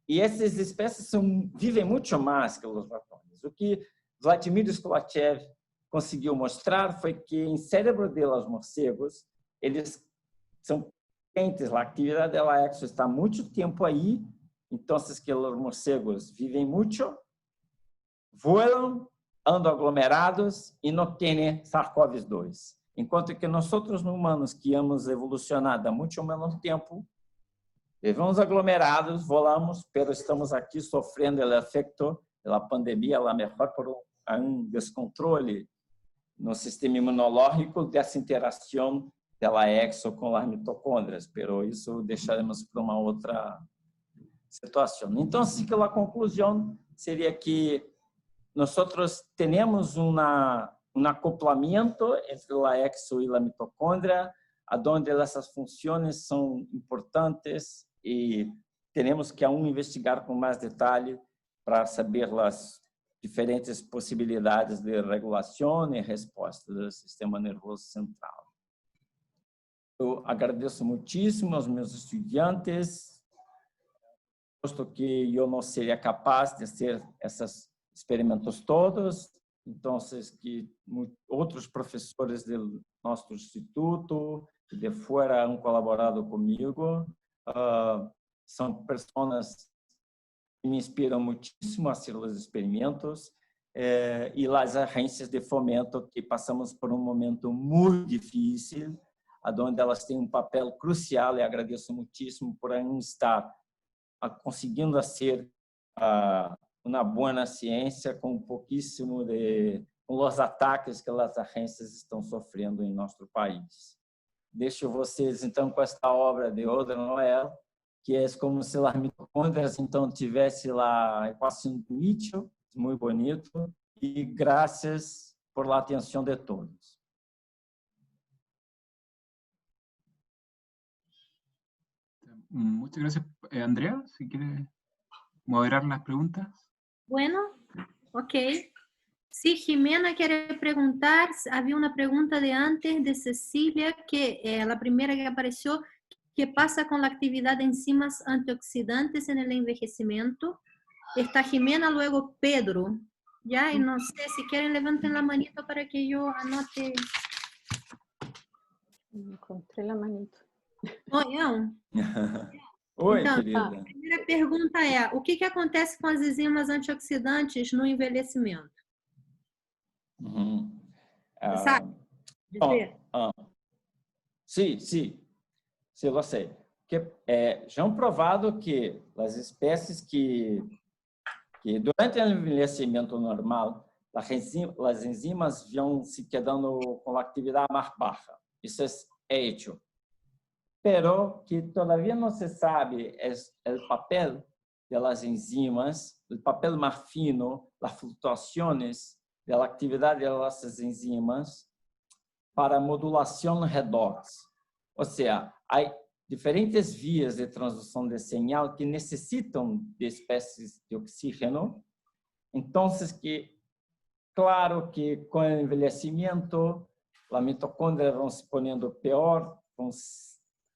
essas espécies vivem muito mais que os ratones. O que Vladimir Skolachev conseguiu mostrar foi que em cérebro dos morcegos, eles são potentes, a atividade da exo está muito tempo aí, então que os morcegos vivem muito, voam, andam aglomerados e não têm SARS-CoV-2. Enquanto que nós outros humanos que hemos evolucionado há muito menos tempo, vivemos aglomerados, volamos, mas estamos aqui sofrendo o efeito da pandemia, a melhor por descontrole no sistema imunológico dessa interação da exo com as mitocôndrias, mas isso deixaremos para uma outra situação. Então, a conclusão seria que nós temos uma un acoplamiento entre la exo y la mitocondria, a donde esas funciones son importantes y tenemos que aún investigar con más detalle para saber las diferentes posibilidades de regulación y respuesta del sistema nervioso central. Eu agradeço muitíssimo aos meus estudantes, posto que eu não seria capaz de fazer esses experimentos todos, então que outros professores do nosso instituto e de fora han colaborado comigo, são pessoas que me inspiram muitíssimo a fazer os experimentos, e as agências de fomento que passamos por um momento muito difícil, onde elas têm um papel crucial, e agradeço muitíssimo por estar conseguindo fazer uma boa ciência com pouquíssimo com os ataques que as agências estão sofrendo em nosso país. Deixo vocês então com esta obra de Audrey Noel, que é como se as mitocôndrias então tivesse lá a equação de Mitchell, muito bonito, e graças por la atenção de todos. Muchas gracias, Andrea. Si quiere moderar las preguntas. Bueno, ok. Sí, Jimena quiere preguntar, había una pregunta de antes de Cecilia, que la primera que apareció, ¿qué pasa con la actividad de enzimas antioxidantes en el envejecimiento? Está Jimena, luego Pedro, ¿ya? Y no sé, si quieren levanten la manito para que yo anote. Encontrei la manito. Oi, Oi, então, querida. a primeira pergunta é, o que acontece com as enzimas antioxidantes no envelhecimento? Você sabe dizer? Sim, eu sei. Já é provado que as espécies que durante o envelhecimento normal, as enzimas vão se quedando com a atividade mais baixa. Isso é hecho. Pero que todavía no se sabe es el papel de las enzimas, el papel más fino, las fluctuaciones de la actividad de las enzimas para modulación redox. O sea, hay diferentes vías de transducción de señal que necesitan de especies de oxígeno. Entonces, claro que con el envejecimiento, las mitocondrias van se poniendo peor, van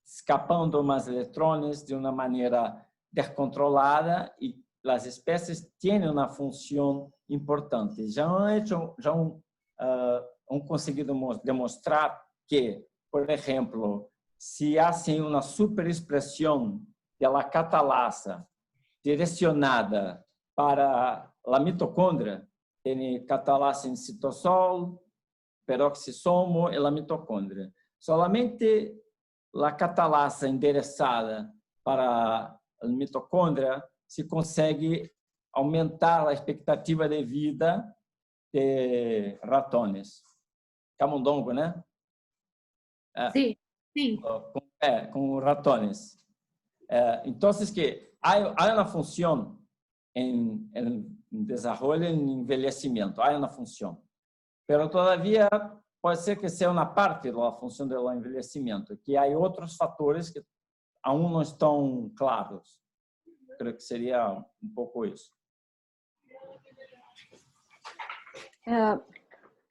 escapando más electrones de una manera descontrolada y las especies tienen una función importante. Ya han conseguido demostrar que, por ejemplo, si hacen una superexpresión de la catalasa direccionada para la mitocondria, tiene catalasa en citosol, peroxisomo y la mitocondria. Solamente a catalasa endereçada para a mitocôndria se consegue aumentar a expectativa de vida de ratones. Camundongo, né? Sim, sim. Com ratones. Então, há uma função em desenvolvimento e envelhecimento, há uma função. Mas, todavia, pode ser que seja uma parte da função do envelhecimento, que há outros fatores que aún não estão claros. Creio que seria pouco isso.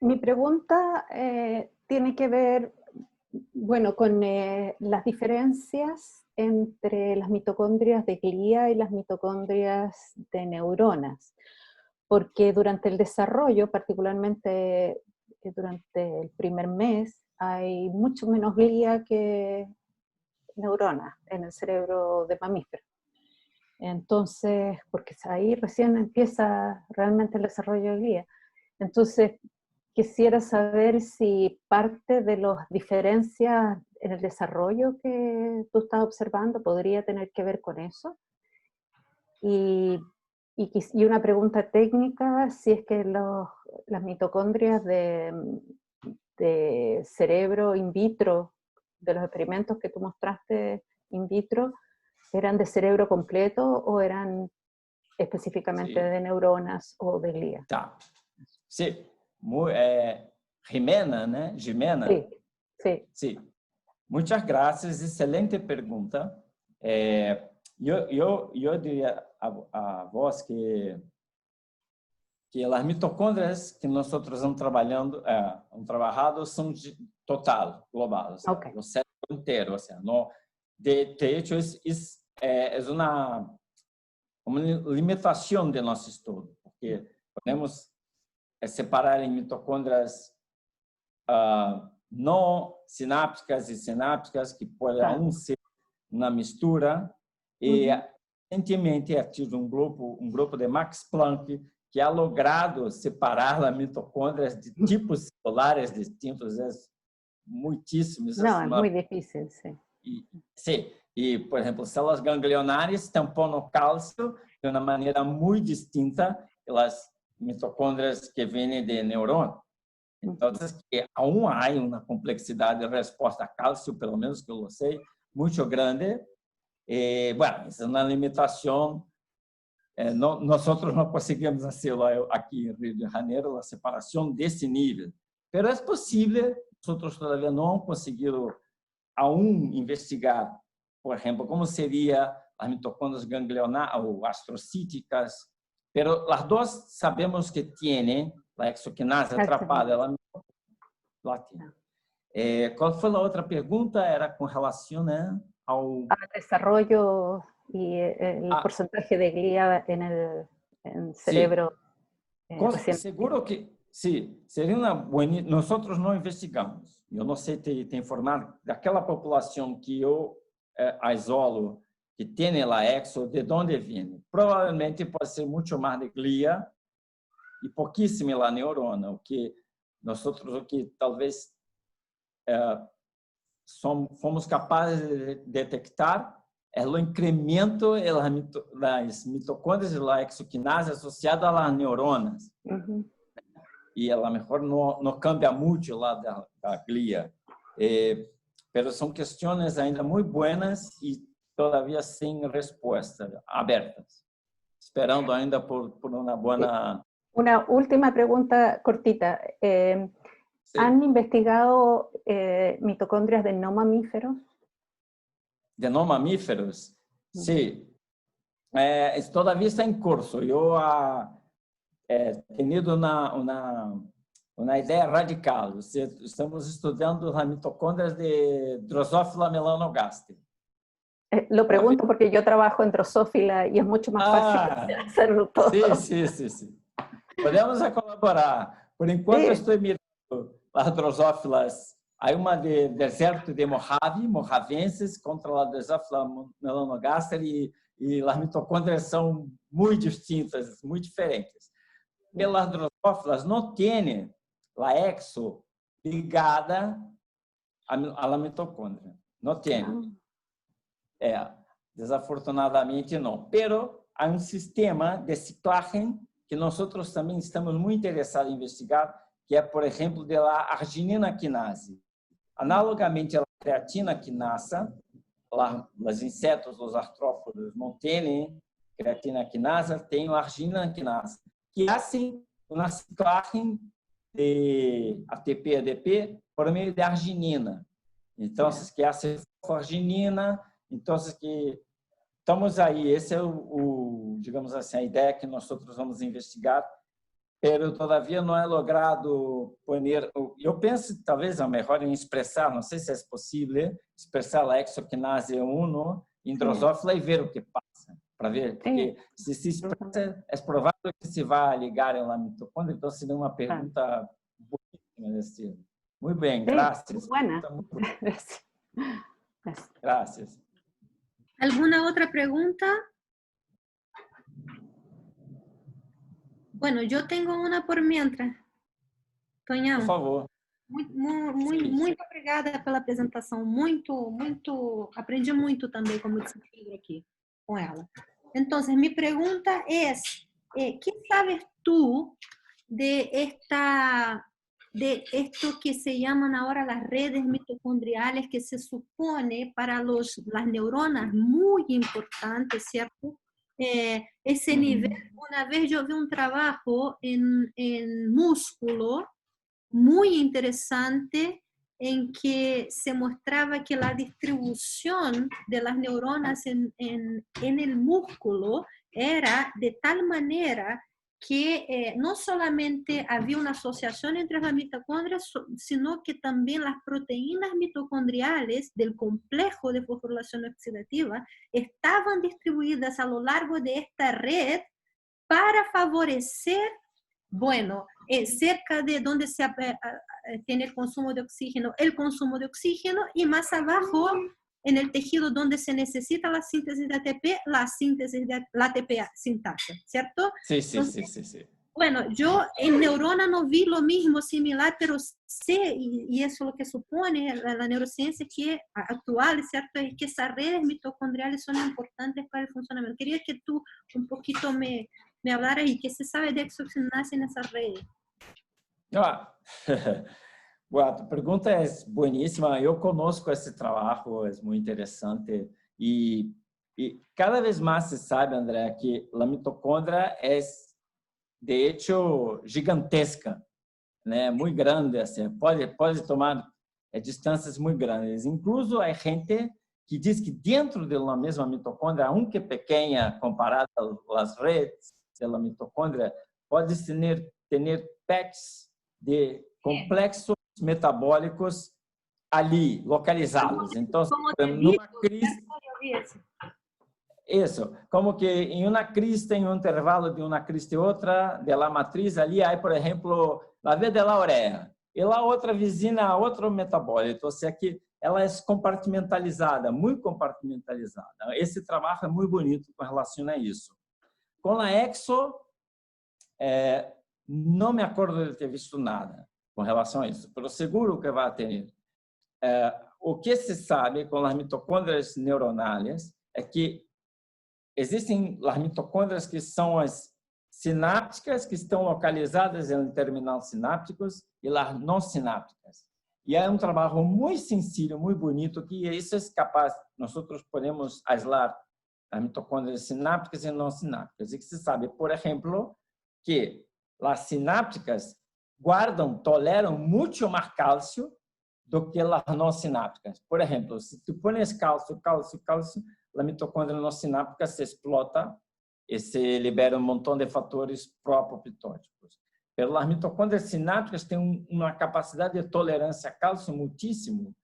Mi pregunta tiene que ver, bueno, con las diferencias entre las mitocondrias de glía y las mitocondrias de neuronas, porque durante el desarrollo, particularmente durante el primer mes, hay mucho menos glía que neuronas en el cerebro de mamíferos. Entonces, porque ahí recién empieza realmente el desarrollo de glía. Entonces, quisiera saber si parte de las diferencias en el desarrollo que tú estás observando podría tener que ver con eso. Y una pregunta técnica, si es que las mitocondrias de cerebro in vitro, de los experimentos que tú mostraste in vitro, ¿eran de cerebro completo o eran específicamente de neuronas o de glía? Tá. Sim, Jimena, né? Jimena? Sí, sí. Sí. Muchas gracias. Excelente pergunta. Eu diria a vós que as mitocôndrias que nós estamos trabalhando, são total, global, o sea, Okay. o cérebro inteiro, o sea, no, de hecho é uma limitação de nosso estudo, porque podemos separar em mitocôndrias não sinápticas e sinápticas, que pode Claro. ser uma mistura, e recentemente é tido um grupo de Max Planck que ha logrado separar as mitocôndrias de tipos celulares distintos, muitíssimos. No, es muy difícil, sí. Sim, e, por exemplo, células ganglionares tampam o cálcio de uma maneira muito distinta das mitocôndrias que vêm de neurônio. Então, aún há uma complexidade de resposta a cálcio, pelo menos que eu sei, muito grande. Bueno, essa é uma limitação. Nós não conseguimos hacerlo aqui em Rio de Janeiro, a separação desse nível. Mas é possível, nós todavia não conseguimos aún investigar, por exemplo, como seria as mitocôndrias ganglionares ou astrocíticas, mas as duas sabemos que têm a exoquinase atrapada, ela tem. Qual foi a outra pergunta? Era com relação ao desarrollo y el porcentaje de glía en el cerebro. Seguro que sim, seria uma boa. Nós não investigamos. Eu não sei te informar daquela população que eu isolo, que tem a exo, de onde vem. Provavelmente pode ser muito mais de glia e pouquíssimo lá neurona, o que talvez fomos capazes de detectar é o incremento das mitocôndrias e da exoquinase associada às neuronas. E ela mejor não cambia muito lá da glia. Mas são questões ainda muito boas e todavia sem resposta, abertas. Esperando ainda por uma boa... Una última pregunta cortita. ¿Han investigado mitocondrias de no mamíferos? De no mamíferos? Sim. Todavia está em curso. Eu tenho uma ideia radical. Estamos estudando as mitocôndrias de Drosophila melanogaster. Lo pregunto porque yo trabajo en Drosophila y es mucho más fácil hacerlo todo. Sim. Podemos colaborar. Por enquanto, estou mirando as Drosófilas. Há uma de deserto de Mojave, mojavenses, contra a Drosophila melanogaster, e as mitocôndrias são muito distintas, muito diferentes. Pelas drosófilas não tem a exo ligada à mitocôndria. Não tem. Desafortunadamente não. Pero há um sistema de ciclagem que nós também estamos muito interessados em investigar, que é, por exemplo, da arginina quinase. Analogamente à creatina quinasa, os insetos, os artrópodos não têm creatina quinasa, tem a arginina quinasa, que fazem uma ciclagem de ATP-ADP por meio de arginina. Então, que fazem arginina, então, que estamos aí. Esse é digamos assim, a ideia que nós vamos investigar, mas todavia não é logrado poner. Eu penso, talvez, a melhor em expressar, não sei se é possível, expressar a exoquinase 1 em Drosophila e ver o que passa, para ver, porque se expressa, é provável que se vá ligar a mitocôndria, então seria uma pergunta boníssima desse tipo. Muito bem, graças. Graças. ¿Alguna otra pregunta? Bueno, yo tengo una por mientras. Tonhão, por favor. Muito obrigada pela apresentação. Aprendi muito também como disciplina aqui com ela. Então, minha pergunta é: ¿qué sabes tú de esto que se llaman ahora las redes mitocondriales, que se supone para las neuronas muy importante, ¿cierto? Ese nivel, una vez yo vi un trabajo en músculo muy interesante en que se mostraba que la distribución de las neuronas en el músculo era de tal manera que no solamente había una asociación entre las mitocondrias, sino que también las proteínas mitocondriales del complejo de fosforilación oxidativa estaban distribuidas a lo largo de esta red para favorecer, bueno, cerca de donde se tiene el consumo de oxígeno y más abajo en el tejido donde se necesita la síntesis de ATP, la síntesis de la ATP sintáctica, ¿cierto? Sí, sí, Entonces, sí, sí, sí. Bueno, yo en neurona no vi lo mismo similar, pero sé, y eso es lo que supone la neurociencia que actual, ¿cierto? Es que esas redes mitocondriales son importantes para el funcionamiento. Quería que tú un poquito me hablaras y qué se sabe de exoxinasia en esas redes. Bueno, tu pergunta é bueníssima. Eu conosco esse trabalho, é muito interessante. E cada vez mais se sabe, André, que a mitocôndria é, de hecho, gigantesca, né? Muito grande, assim, pode tomar distâncias muito grandes. Incluso há gente que diz que dentro de uma mesma mitocôndria, aunque pequena comparada às redes da mitocôndria, pode ter PETs de complexos metabólicos ali, localizados. Então, numa crista... Isso, como que em uma crista, em um intervalo de uma crista e outra, da matriz, ali há, por exemplo, a via da ureia, e lá outra vizinha a outro metabólito, ou seja, que ela é compartimentalizada, muito compartimentalizada. Esse trabalho é muito bonito com relação a isso. Com a Exo, não me acordo de ter visto nada com relação a isso, mas seguro que vai ter. O que se sabe com as mitocôndrias neuronais é que existem as mitocôndrias que são as sinápticas, que estão localizadas em terminais sinápticos, e as não sinápticas. E é um trabalho muito sencillo, muito bonito, que isso é capaz, nós podemos aislar as mitocôndrias sinápticas e não sinápticas. E que se sabe, por exemplo, que as sinápticas toleram muito mais cálcio do que as não sinápticas. Por exemplo, se tu pones cálcio, a mitocôndria não sináptica se explota e se libera um montão de fatores pró-apoptóticos. As mitocôndrias sinápticas têm uma capacidade de tolerância a cálcio muitíssimo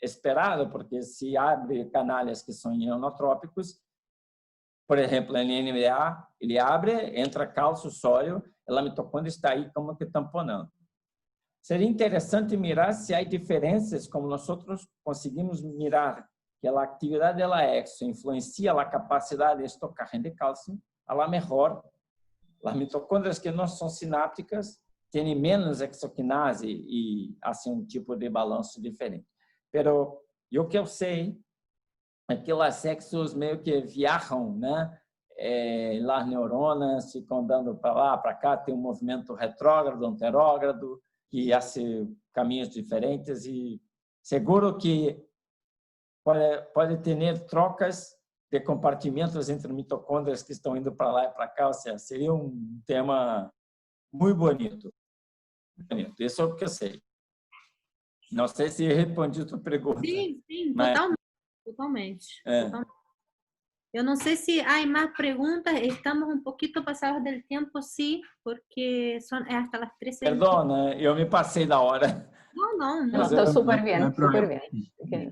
esperado, porque se abre canais que são ionotrópicos, por exemplo, em NMDA, ele abre, entra cálcio, sódio, a mitocôndria está aí como que tamponando. Seria interessante mirar se há diferenças, como nós conseguimos mirar que a atividade da EXO influencia a capacidade de estocagem de cálcio, a la mejor, as mitocôndrias que não são sinápticas têm menos exoquinase e assim um tipo de balanço diferente. Pero o que eu sei é que as exos meio que viajam, né? As neuronas ficam dando para lá, para cá, tem um movimento retrógrado, anterógrado, que hace caminhos diferentes e seguro que pode ter trocas de compartimentos entre mitocôndrias que estão indo para lá e para cá, ou seja, seria um tema muito bonito. Isso é o que eu sei. Não sei se respondi a tua pergunta. Sim, mas... totalmente. Eu não sei se há mais perguntas, estamos um pouquinho passados do tempo, sim, porque são hasta as 13. Perdona, eu me passei da hora. No, está súper bien, súper bien.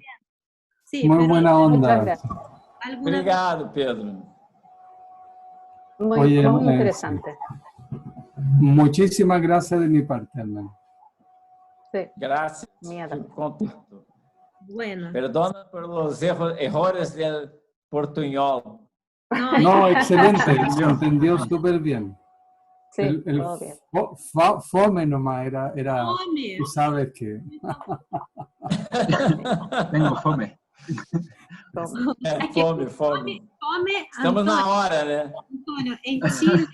Sí, muy buena onda. Obrigado, Pedro. Muy interesante. Muchísimas gracias de mi parte, hermano. Sí. Gracias. Mierda. Contento. Bueno. Perdona por los errores del portuñol. No, excelente, se entendió súper bien. Sí, todo bien. Fome nomás era Fome. Tú sabes que... Tengo fome. Fome. Estamos Antônio, na hora, né? Antônio, em Chile,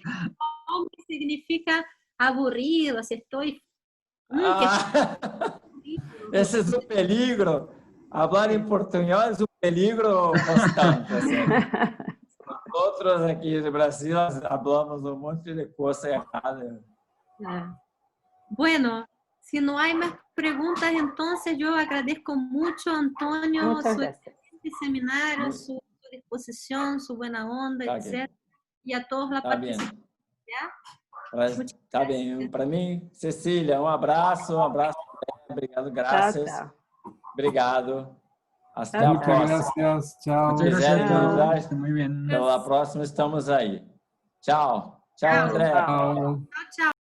fome significa aburrido, se estou... Esse é o peligro. Hablar em português é um peligro constante. Assim. Outros aqui no Brasil falamos um monte de coisa errada. Bueno, si no hay más preguntas, entonces yo agradezco mucho, Antonio, Muchas su gracias. excelente seminario, su disposición, su buena onda, Tá, etc. Y a todos la Tá bem. participación. Muchas Tá bem. Para mim, Cecília, um abraço. Obrigado, Chao, graças. chao. Obrigado. Hasta Chao, a Muchas próxima. gracias. Chao. Muchas gracias a Quiserem todos. usar, Que estén muy bien. então, a próxima estamos aí. Tchau. Tchau, Tchau. André. Chao. chao.